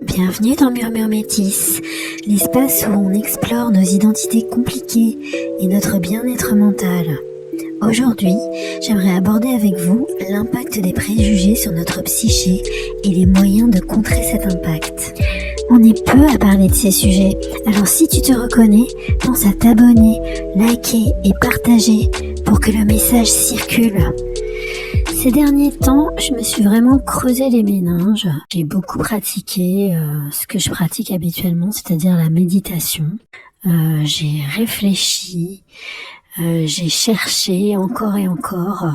Bienvenue dans Murmure Métis, l'espace où on explore nos identités compliquées et notre bien-être mental. Aujourd'hui, j'aimerais aborder avec vous l'impact des préjugés sur notre psyché et les moyens de contrer cet impact. On est peu à parler de ces sujets, alors si tu te reconnais, pense à t'abonner, liker et partager pour que le message circule. Ces derniers temps, je me suis vraiment creusé les méninges. J'ai beaucoup pratiqué ce que je pratique habituellement, c'est-à-dire la méditation. J'ai réfléchi, j'ai cherché encore et encore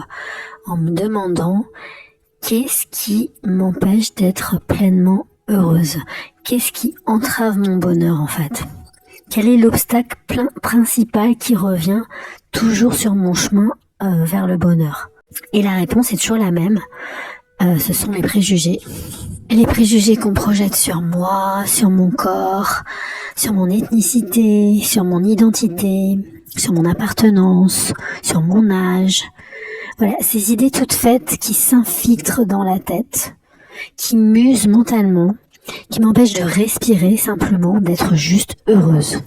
en me demandant qu'est-ce qui m'empêche d'être pleinement heureuse? Qu'est-ce qui entrave mon bonheur en fait? Quel est l'obstacle principal qui revient toujours sur mon chemin vers le bonheur? Et la réponse est toujours la même, ce sont les préjugés. Les préjugés qu'on projette sur moi, sur mon corps, sur mon ethnicité, sur mon identité, sur mon appartenance, sur mon âge. Voilà, ces idées toutes faites qui s'infiltrent dans la tête, qui m'usent mentalement, qui m'empêchent de respirer simplement, d'être juste heureuse.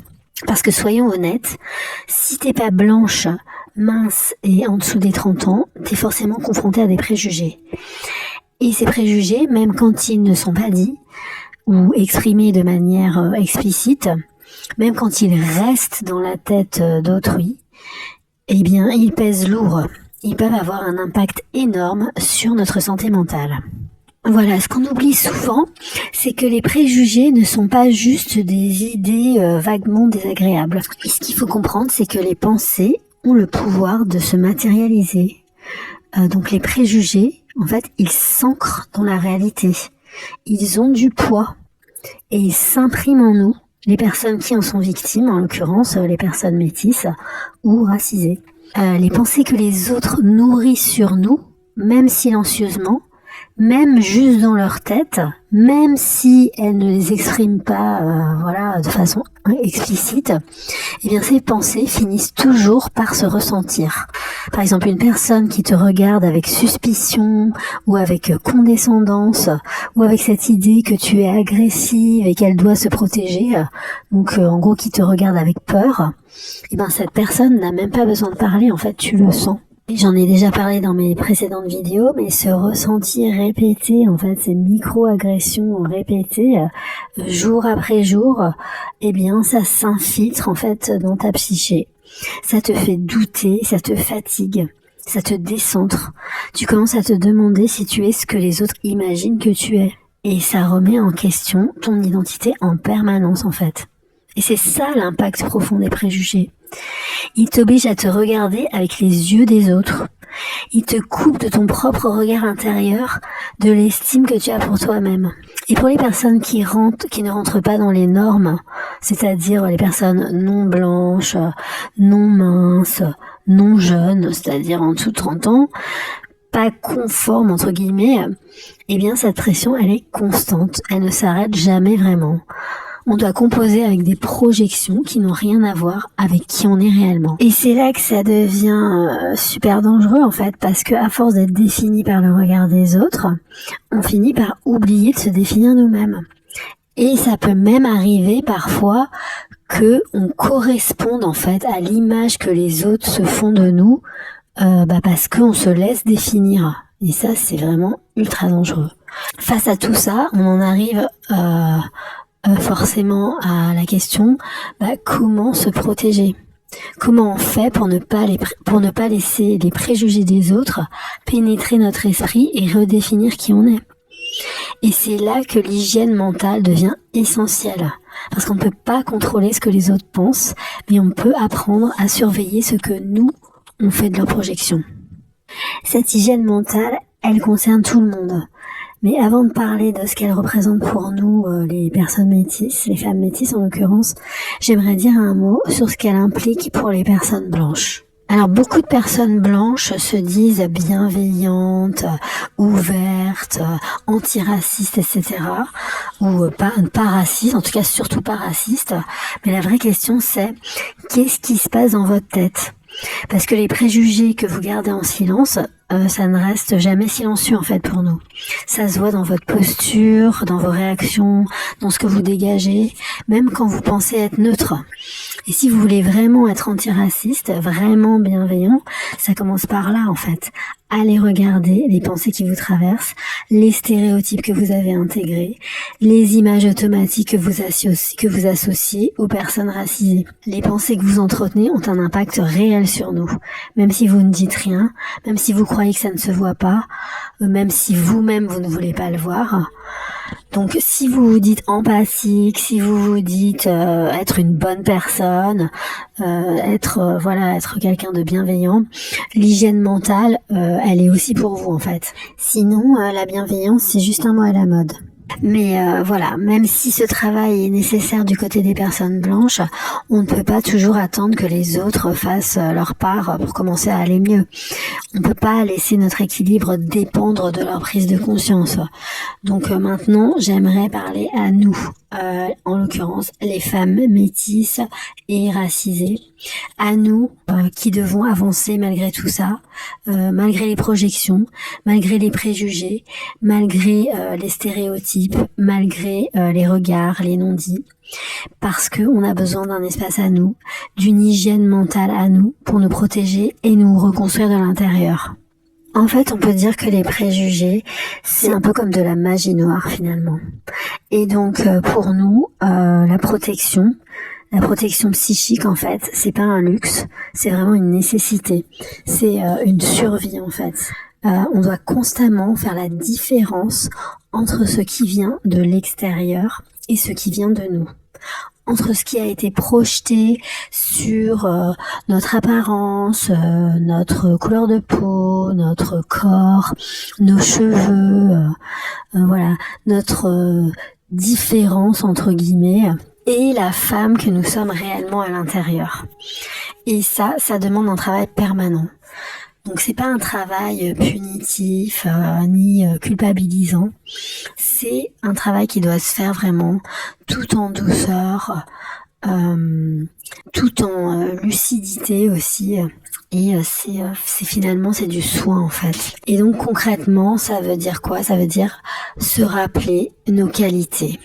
Parce que soyons honnêtes, si t'es pas blanche, mince et en dessous des 30 ans, t'es forcément confronté à des préjugés. Et ces préjugés, même quand ils ne sont pas dits ou exprimés de manière explicite, même quand ils restent dans la tête d'autrui, eh bien, ils pèsent lourd. Ils peuvent avoir un impact énorme sur notre santé mentale. Voilà, ce qu'on oublie souvent, c'est que les préjugés ne sont pas juste des idées vaguement désagréables. Et ce qu'il faut comprendre, c'est que les pensées ont le pouvoir de se matérialiser. Donc les préjugés, en fait, ils s'ancrent dans la réalité. Ils ont du poids et ils s'impriment en nous, les personnes qui en sont victimes, en l'occurrence les personnes métisses ou racisées. Les pensées que les autres nourrissent sur nous, même silencieusement, même juste dans leur tête, même si elles ne les expriment pas de façon explicite, eh bien ces pensées finissent toujours par se ressentir. Par exemple, une personne qui te regarde avec suspicion ou avec condescendance ou avec cette idée que tu es agressive et qu'elle doit se protéger, donc en gros qui te regarde avec peur, eh bien cette personne n'a même pas besoin de parler, en fait tu le sens. J'en ai déjà parlé dans mes précédentes vidéos, mais ce ressenti répété, en fait, ces micro-agressions répétées, jour après jour, eh bien, ça s'infiltre, en fait, dans ta psyché. Ça te fait douter, ça te fatigue, ça te décentre. Tu commences à te demander si tu es ce que les autres imaginent que tu es. Et ça remet en question ton identité en permanence, en fait. Et c'est ça l'impact profond des préjugés. Il t'oblige à te regarder avec les yeux des autres. Il te coupe de ton propre regard intérieur, de l'estime que tu as pour toi-même. Et pour les personnes qui ne rentrent pas dans les normes, c'est-à-dire les personnes non blanches, non minces, non jeunes, c'est-à-dire en dessous de 30 ans, pas conformes entre guillemets, eh bien cette pression elle est constante, elle ne s'arrête jamais vraiment. On doit composer avec des projections qui n'ont rien à voir avec qui on est réellement. Et c'est là que ça devient super dangereux en fait, parce que à force d'être défini par le regard des autres, on finit par oublier de se définir nous-mêmes. Et ça peut même arriver parfois que on corresponde en fait à l'image que les autres se font de nous, parce qu'on se laisse définir. Et ça, c'est vraiment ultra dangereux. Face à tout ça, on en arrive forcément à la question, comment se protéger? Comment on fait pour ne pas laisser les préjugés des autres pénétrer notre esprit et redéfinir qui on est? Et c'est là que l'hygiène mentale devient essentielle. Parce qu'on ne peut pas contrôler ce que les autres pensent, mais on peut apprendre à surveiller ce que nous, on fait de leurs projections. Cette hygiène mentale, elle concerne tout le monde. Mais avant de parler de ce qu'elle représente pour nous, les personnes métisses, les femmes métisses en l'occurrence, j'aimerais dire un mot sur ce qu'elle implique pour les personnes blanches. Alors beaucoup de personnes blanches se disent bienveillantes, ouvertes, antiracistes, etc. Ou pas racistes, en tout cas surtout pas racistes. Mais la vraie question c'est, qu'est-ce qui se passe dans votre tête ? Parce que les préjugés que vous gardez en silence, ça ne reste jamais silencieux en fait pour nous. Ça se voit dans votre posture, dans vos réactions, dans ce que vous dégagez, même quand vous pensez être neutre. Et si vous voulez vraiment être antiraciste, vraiment bienveillant, ça commence par là en fait. Allez regarder les pensées qui vous traversent, les stéréotypes que vous avez intégrés, les images automatiques que vous associez aux personnes racisées. Les pensées que vous entretenez ont un impact réel sur nous. Même si vous ne dites rien, même si vous croyez que ça ne se voit pas, même si vous-même vous ne voulez pas le voir. Donc si vous vous dites empathique, si vous vous dites être une bonne personne, être quelqu'un de bienveillant, l'hygiène mentale, elle est aussi pour vous en fait. Sinon, la bienveillance, c'est juste un mot à la mode. Mais même si ce travail est nécessaire du côté des personnes blanches, on ne peut pas toujours attendre que les autres fassent leur part pour commencer à aller mieux. On ne peut pas laisser notre équilibre dépendre de leur prise de conscience. Donc maintenant, j'aimerais parler à nous, en l'occurrence les femmes métisses et racisées, à nous qui devons avancer malgré tout ça, malgré les projections, malgré les préjugés, malgré les stéréotypes, malgré les regards, les non-dits, parce que on a besoin d'un espace à nous, d'une hygiène mentale à nous pour nous protéger et nous reconstruire de l'intérieur. En fait, on peut dire que les préjugés, c'est un peu comme de la magie noire finalement. Et donc pour nous, la protection psychique en fait, c'est pas un luxe, c'est vraiment une nécessité. C'est une survie en fait. On doit constamment faire la différence entre ce qui vient de l'extérieur et ce qui vient de nous. Entre ce qui a été projeté sur notre apparence, notre couleur de peau, notre corps, nos cheveux, notre différence entre guillemets, et la femme que nous sommes réellement à l'intérieur. Et ça demande un travail permanent. Donc c'est pas un travail punitif ni culpabilisant, c'est un travail qui doit se faire vraiment tout en douceur, tout en lucidité aussi. Et c'est finalement c'est du soin en fait. Et donc concrètement, ça veut dire quoi? Ça veut dire se rappeler nos qualités,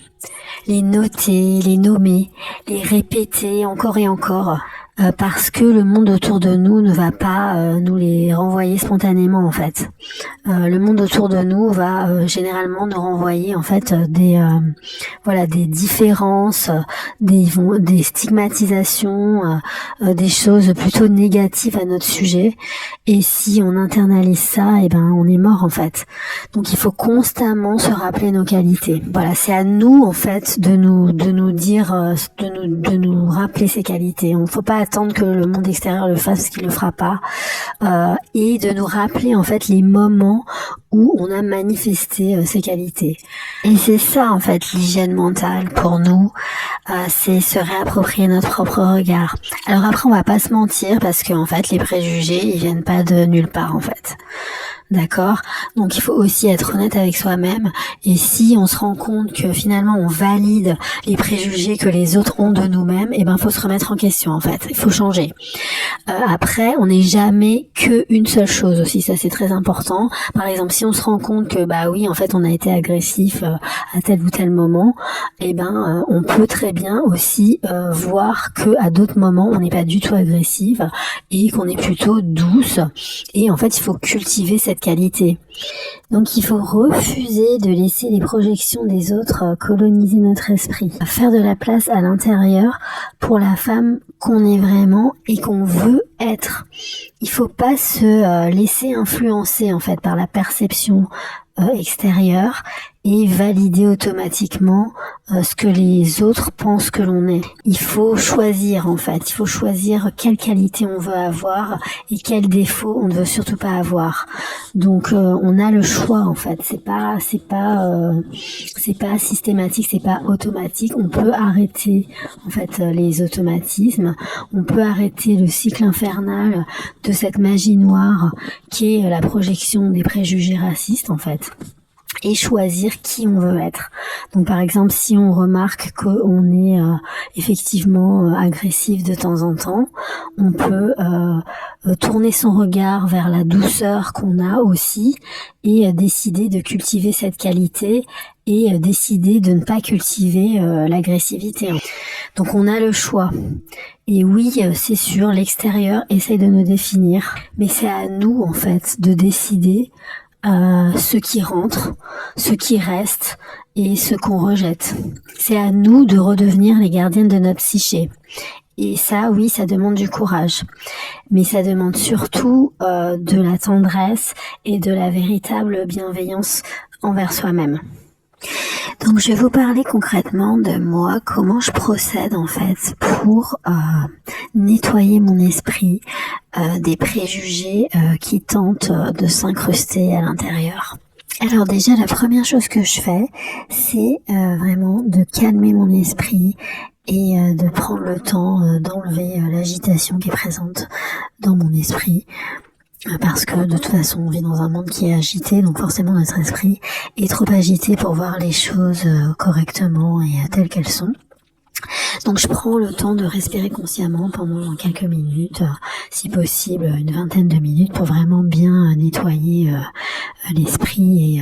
les noter, les nommer, les répéter encore et encore. Parce que le monde autour de nous ne va pas nous les renvoyer spontanément en fait. Le monde autour de nous va généralement nous renvoyer en fait des différences, des stigmatisations, des choses plutôt négatives à notre sujet. Et si on internalise ça, on est mort en fait. Donc il faut constamment se rappeler nos qualités. Voilà, c'est à nous en fait de nous dire, de nous rappeler ces qualités. On ne faut pas attendre que le monde extérieur le fasse parce qu'il le fera pas, et de nous rappeler en fait les moments où on a manifesté ces qualités. Et c'est ça en fait l'hygiène mentale pour nous, c'est se réapproprier notre propre regard. Alors après on va pas se mentir parce que en fait les préjugés ils viennent pas de nulle part en fait. D'accord? Donc il faut aussi être honnête avec soi-même, et si on se rend compte que finalement on valide les préjugés que les autres ont de nous-mêmes, faut se remettre en question en fait, il faut changer. Après, on n'est jamais que une seule chose aussi, ça c'est très important. Par exemple, si on se rend compte que oui en fait on a été agressif à tel ou tel moment, on peut très bien aussi voir que à d'autres moments on n'est pas du tout agressive et qu'on est plutôt douce, et en fait il faut cultiver cette qualité. Donc il faut refuser de laisser les projections des autres coloniser notre esprit. Faire de la place à l'intérieur pour la femme qu'on est vraiment et qu'on veut être. Il faut pas se laisser influencer en fait par la perception extérieure et valider automatiquement ce que les autres pensent que l'on est. Il faut choisir en fait, il faut choisir quelle qualité on veut avoir et quels défauts on ne veut surtout pas avoir. Donc on a le choix en fait, c'est pas systématique, c'est pas automatique. On peut arrêter en fait les automatismes, on peut arrêter le cycle infernal de cette magie noire qui est la projection des préjugés racistes en fait. et choisir qui on veut être. Donc par exemple, si on remarque qu'on est effectivement agressif de temps en temps, on peut tourner son regard vers la douceur qu'on a aussi et décider de cultiver cette qualité et décider de ne pas cultiver l'agressivité. Donc on a le choix. Et oui, c'est sûr, l'extérieur essaie de nous définir, mais c'est à nous en fait de décider ce qui rentre, ce qui reste et ce qu'on rejette. C'est à nous de redevenir les gardiennes de notre psyché. Et ça, oui, ça demande du courage. Mais ça demande surtout de la tendresse et de la véritable bienveillance envers soi-même. Donc je vais vous parler concrètement de moi, comment je procède en fait pour nettoyer mon esprit des préjugés qui tentent de s'incruster à l'intérieur. Alors déjà, la première chose que je fais, c'est vraiment de calmer mon esprit et de prendre le temps d'enlever l'agitation qui est présente dans mon esprit. Parce que de toute façon, on vit dans un monde qui est agité, donc forcément notre esprit est trop agité pour voir les choses correctement et telles qu'elles sont. Donc je prends le temps de respirer consciemment pendant quelques minutes, si possible une vingtaine de minutes, pour vraiment bien nettoyer l'esprit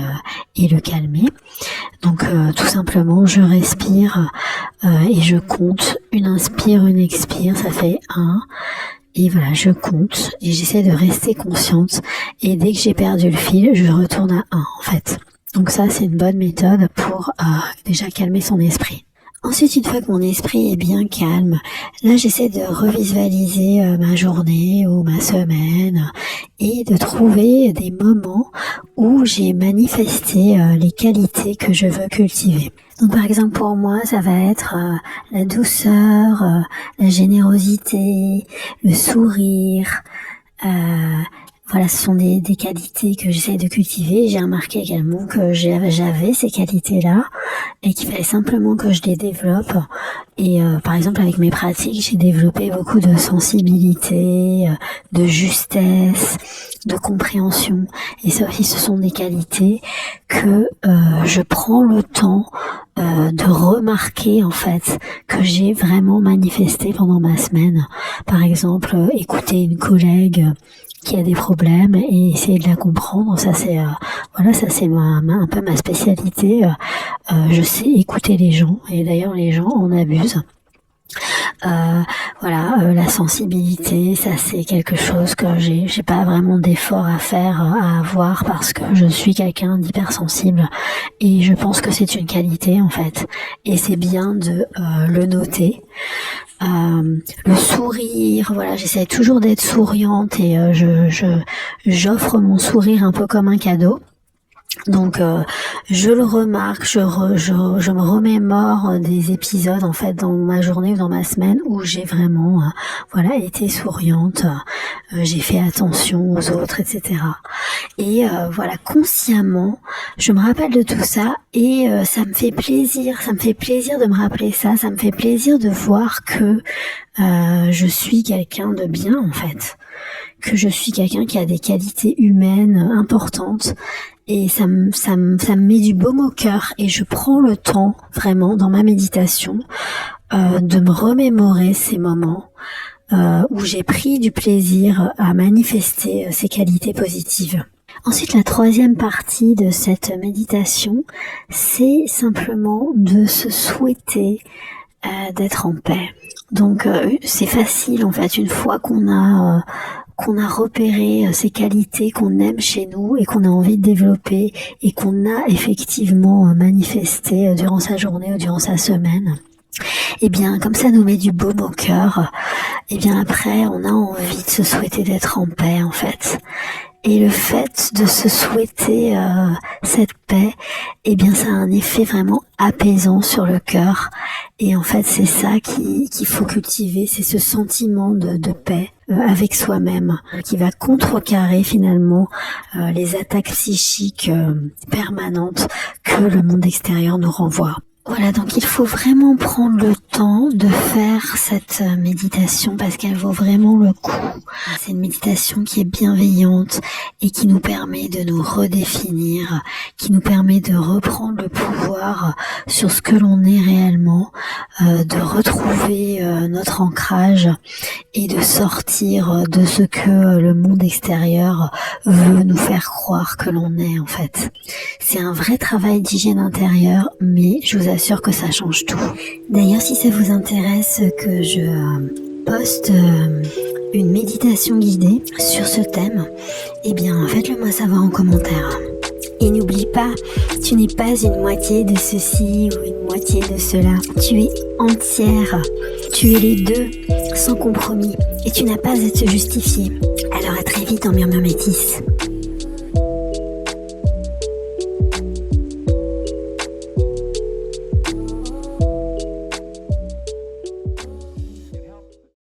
et le calmer. Donc tout simplement, je respire et je compte. Une inspire, une expire, ça fait 1. Et voilà, je compte et j'essaie de rester consciente. Et dès que j'ai perdu le fil, je retourne à 1 en fait. Donc ça, c'est une bonne méthode pour déjà calmer son esprit. Ensuite, une fois que mon esprit est bien calme, là j'essaie de revisualiser ma journée ou ma semaine et de trouver des moments où j'ai manifesté les qualités que je veux cultiver. Donc par exemple pour moi, ça va être la douceur, la générosité, le sourire. Voilà, ce sont des qualités que j'essaie de cultiver. J'ai remarqué également que j'avais ces qualités-là et qu'il fallait simplement que je les développe. Et par exemple, avec mes pratiques, j'ai développé beaucoup de sensibilité, de justesse, de compréhension. Et ça aussi, ce sont des qualités que je prends le temps de remarquer en fait que j'ai vraiment manifesté pendant ma semaine. Par exemple, écouter une collègue qui a des problèmes et essayer de la comprendre, ça c'est ça c'est un peu ma spécialité. Je sais écouter les gens et d'ailleurs les gens en abusent. La sensibilité, ça c'est quelque chose que j'ai pas vraiment d'effort à faire, à avoir, parce que je suis quelqu'un d'hypersensible et je pense que c'est une qualité en fait, et c'est bien de le noter. Le sourire, voilà, j'essaie toujours d'être souriante et j'offre mon sourire un peu comme un cadeau. Donc je le remarque, je me remémore des épisodes en fait dans ma journée ou dans ma semaine où j'ai vraiment été souriante, j'ai fait attention aux autres, etc. Et consciemment, je me rappelle de tout ça et ça me fait plaisir de me rappeler ça, ça me fait plaisir de voir que je suis quelqu'un de bien en fait, que je suis quelqu'un qui a des qualités humaines importantes. Et ça me met du baume au cœur et je prends le temps vraiment dans ma méditation de me remémorer ces moments où j'ai pris du plaisir à manifester ces qualités positives. Ensuite, la troisième partie de cette méditation, c'est simplement de se souhaiter d'être en paix. Donc c'est facile en fait, une fois qu'on a repéré ces qualités qu'on aime chez nous et qu'on a envie de développer et qu'on a effectivement manifesté durant sa journée ou durant sa semaine. Et bien, comme ça nous met du baume au cœur, et bien après on a envie de se souhaiter d'être en paix en fait. Et le fait de se souhaiter cette paix, eh bien ça a un effet vraiment apaisant sur le cœur. Et en fait c'est ça qu'il faut cultiver, c'est ce sentiment de paix avec soi-même qui va contrecarrer finalement les attaques psychiques permanentes que le monde extérieur nous renvoie. Voilà, donc il faut vraiment prendre le temps de faire cette méditation parce qu'elle vaut vraiment le coup. C'est une méditation qui est bienveillante et qui nous permet de nous redéfinir, qui nous permet de reprendre le pouvoir sur ce que l'on est réellement, de retrouver notre ancrage et de sortir de ce que le monde extérieur veut nous faire croire que l'on est en fait. C'est un vrai travail d'hygiène intérieure, mais je vous assure que ça change tout. D'ailleurs, si ça vous intéresse que je poste une méditation guidée sur ce thème, eh bien faites-le moi savoir en commentaire. Et n'oublie pas, tu n'es pas une moitié de ceci ou une moitié de cela. Tu es entière. Tu es les deux, sans compromis. Et tu n'as pas à te justifier. Alors à très vite en Murmure Métis.